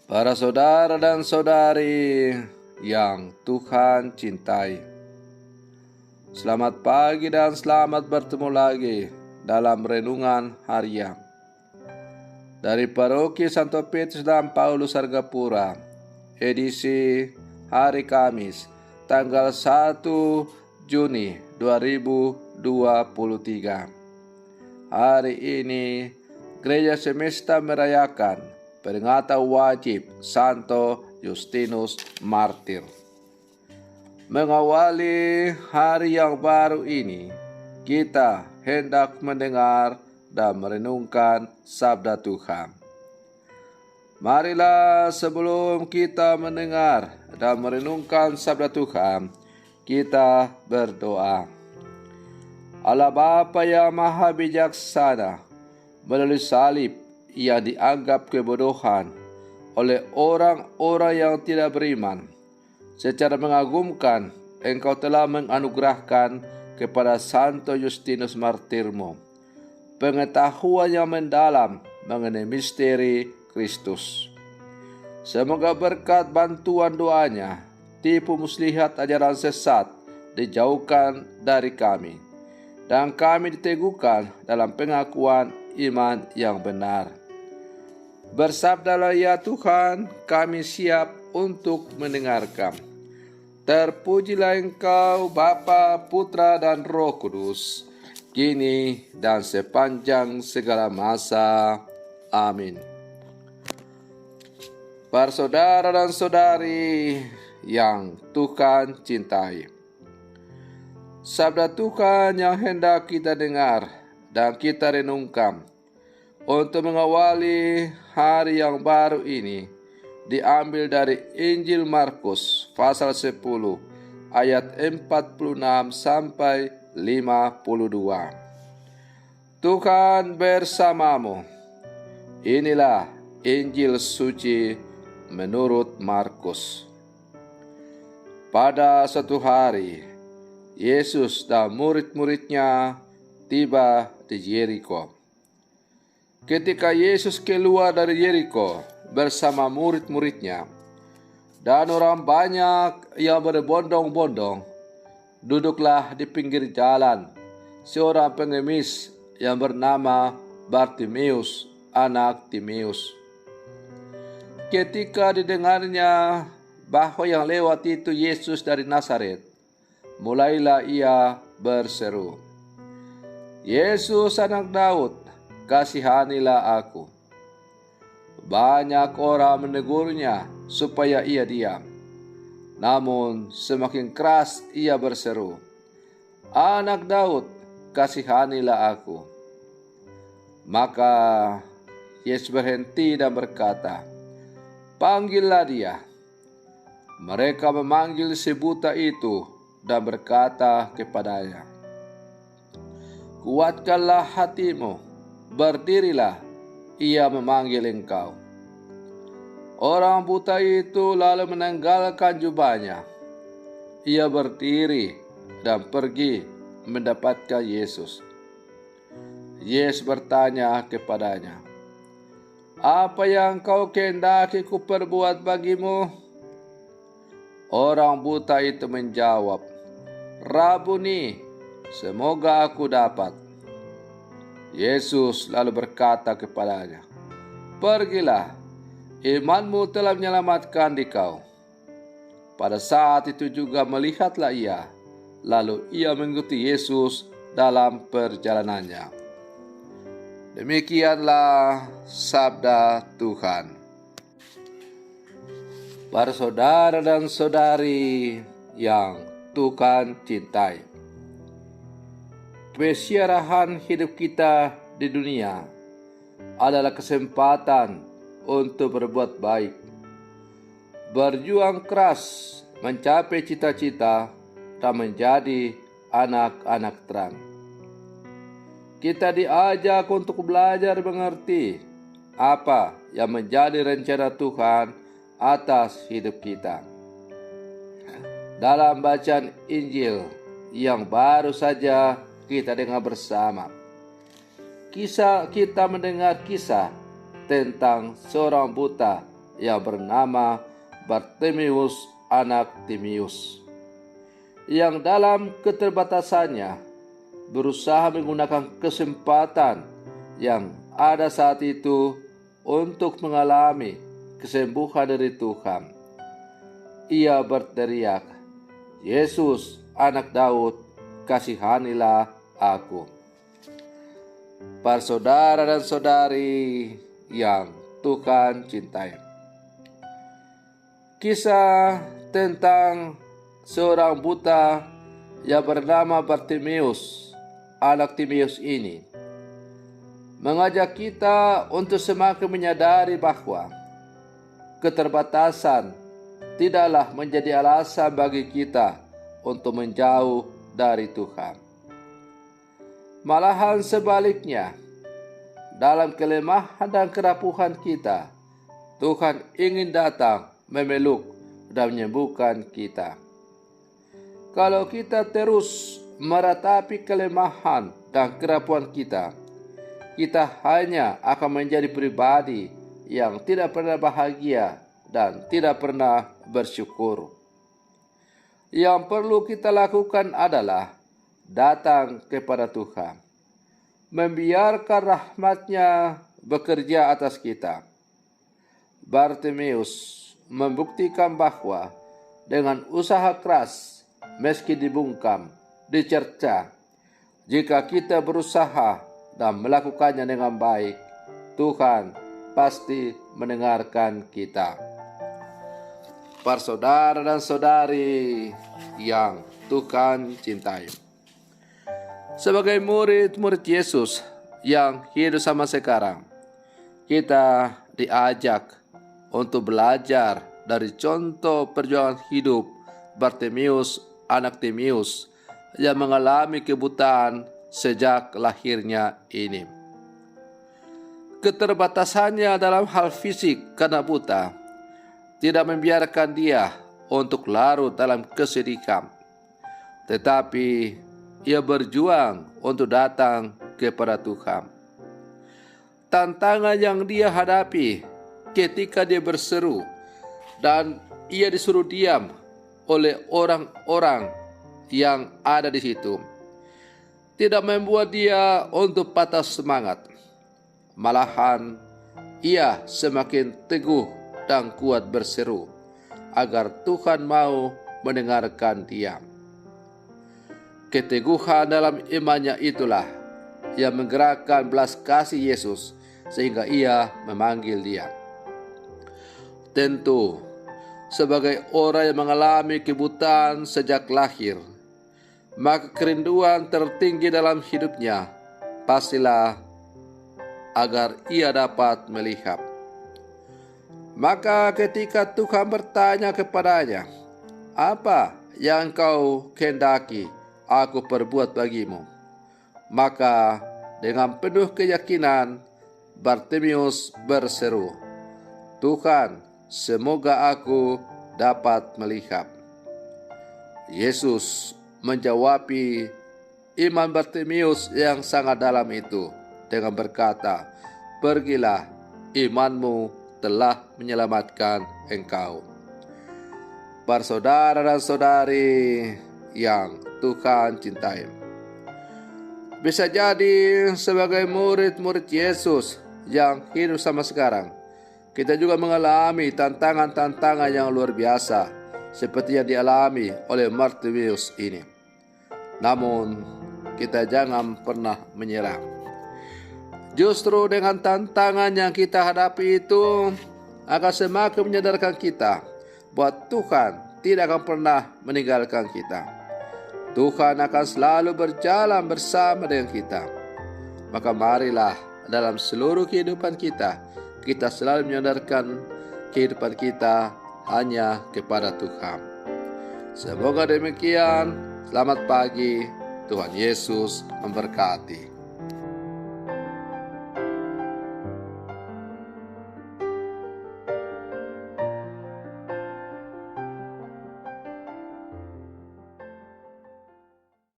Para saudara dan saudari yang Tuhan cintai, selamat pagi dan selamat bertemu lagi dalam renungan harian dari Paroki Santo Petrus dan Paulus Argapura, edisi hari Kamis, tanggal 1 Juni 2023. Hari ini Gereja Semesta merayakan peringatan wajib Santo Justinus Martir. Mengawali hari yang baru ini, kita hendak mendengar dan merenungkan sabda Tuhan. Marilah sebelum kita mendengar dan merenungkan sabda Tuhan, kita berdoa. Allah Bapa yang Maha Bijaksana, melalui salib ia dianggap kebodohan oleh orang-orang yang tidak beriman. Secara mengagumkan, Engkau telah menganugerahkan kepada Santo Justinus Martirmu pengetahuan yang mendalam mengenai misteri Kristus. Semoga berkat bantuan doanya, tipu muslihat ajaran sesat dijauhkan dari kami, dan kami diteguhkan dalam pengakuan iman yang benar. Bersabdalah ya Tuhan, kami siap untuk mendengarkan. Terpujilah Engkau Bapa, Putra, dan Roh Kudus, kini dan sepanjang segala masa. Amin. Para saudara dan saudari yang Tuhan cintai, sabda Tuhan yang hendak kita dengar dan kita renungkan untuk mengawali hari yang baru ini diambil dari Injil Markus pasal 10 ayat 46 sampai 52. Tuhan bersamamu. Inilah Injil suci menurut Markus. Pada suatu hari, Yesus dan murid-muridnya tiba di Yeriko. Ketika Yesus keluar dari Yeriko bersama murid-muridnya dan orang banyak yang berbondong-bondong, duduklah di pinggir jalan seorang pengemis yang bernama Bartimeus, anak Timeus. Ketika didengarnya bahwa yang lewat itu Yesus dari Nazaret, mulailah ia berseru, "Yesus anak Daud, kasihanilah aku." Banyak orang menegurnya supaya ia diam. Namun semakin keras ia berseru, "Anak Daud, kasihanilah aku." Maka Yesus berhenti dan berkata, "Panggillah dia." Mereka memanggil si buta itu dan berkata kepadanya, "Kuatkanlah hatimu, berdirilah, ia memanggil engkau." Orang buta itu lalu menanggalkan jubahnya. Ia berdiri dan pergi mendapatkan Yesus. Yesus bertanya kepadanya, "Apa yang kau kehendaki kuperbuat bagimu?" Orang buta itu menjawab, "Rabuni, semoga aku dapat." Yesus lalu berkata kepadanya, "Pergilah, imanmu telah menyelamatkan dikau." Pada saat itu juga melihatlah ia, lalu ia mengikuti Yesus dalam perjalanannya. Demikianlah sabda Tuhan. Para saudara dan saudari yang Tuhan cintai, peziarahan hidup kita di dunia adalah kesempatan untuk berbuat baik, berjuang keras mencapai cita-cita dan menjadi anak-anak terang. Kita diajak untuk belajar mengerti apa yang menjadi rencana Tuhan atas hidup kita. Dalam bacaan Injil yang baru saja kita dengar bersama, kita mendengar kisah tentang seorang buta yang bernama Bartimeus anak Timeus, yang dalam keterbatasannya berusaha menggunakan kesempatan yang ada saat itu untuk mengalami kesembuhan dari Tuhan. Ia berteriak, "Yesus, anak Daud, kasihanilah aku." Para saudara dan saudari yang Tuhan cintai, kisah tentang seorang buta yang bernama Bartimeus, anak Timeus ini mengajak kita untuk semakin menyadari bahwa keterbatasan tidaklah menjadi alasan bagi kita untuk menjauh dari Tuhan. Malahan sebaliknya, dalam kelemahan dan kerapuhan kita, Tuhan ingin datang memeluk dan menyembuhkan kita. Kalau kita terus meratapi kelemahan dan kerapuhan kita hanya akan menjadi pribadi yang tidak pernah bahagia dan tidak pernah bersyukur. Yang perlu kita lakukan adalah datang kepada Tuhan, membiarkan rahmat-Nya bekerja atas kita. Bartimeus membuktikan bahwa dengan usaha keras, meski dibungkam, dicerca, jika kita berusaha dan melakukannya dengan baik, Tuhan pasti mendengarkan kita. Para saudara dan saudari yang Tuhan cintai, sebagai murid-murid Yesus yang hidup sama sekarang, kita diajak untuk belajar dari contoh perjuangan hidup Bartimeus anak Timeus yang mengalami kebutaan sejak lahirnya ini. Keterbatasannya dalam hal fisik karena buta tidak membiarkan dia untuk larut dalam kesedihan, tetapi ia berjuang untuk datang kepada Tuhan. Tantangan yang dia hadapi ketika dia berseru dan ia disuruh diam oleh orang-orang yang ada di situ tidak membuat dia untuk patah semangat. Malahan ia semakin teguh dan kuat berseru agar Tuhan mau mendengarkan dia. Keteguhan dalam imannya itulah yang menggerakkan belas kasih Yesus sehingga ia memanggil dia. Tentu, sebagai orang yang mengalami kebutaan sejak lahir, maka kerinduan tertinggi dalam hidupnya pastilah agar ia dapat melihat. Maka ketika Tuhan bertanya kepadanya, "Apa yang kau kehendaki aku perbuat bagimu?" Maka dengan penuh keyakinan Bartimeus berseru, "Tuhan, semoga aku dapat melihat." Yesus menjawabi iman Bartimeus yang sangat dalam itu dengan berkata, "Pergilah, imanmu telah menyelamatkan engkau." Para saudara dan saudari yang Tuhan cintai, bisa jadi sebagai murid-murid Yesus yang hidup sama sekarang, kita juga mengalami tantangan-tantangan yang luar biasa seperti yang dialami oleh Bartimeus ini. Namun, kita jangan pernah menyerah. Justru dengan tantangan yang kita hadapi itu akan semakin menyadarkan kita bahwa Tuhan tidak akan pernah meninggalkan kita. Tuhan akan selalu berjalan bersama dengan kita. Maka marilah dalam seluruh kehidupan kita selalu menyandarkan kehidupan kita hanya kepada Tuhan. Semoga demikian. Selamat pagi. Tuhan Yesus memberkati.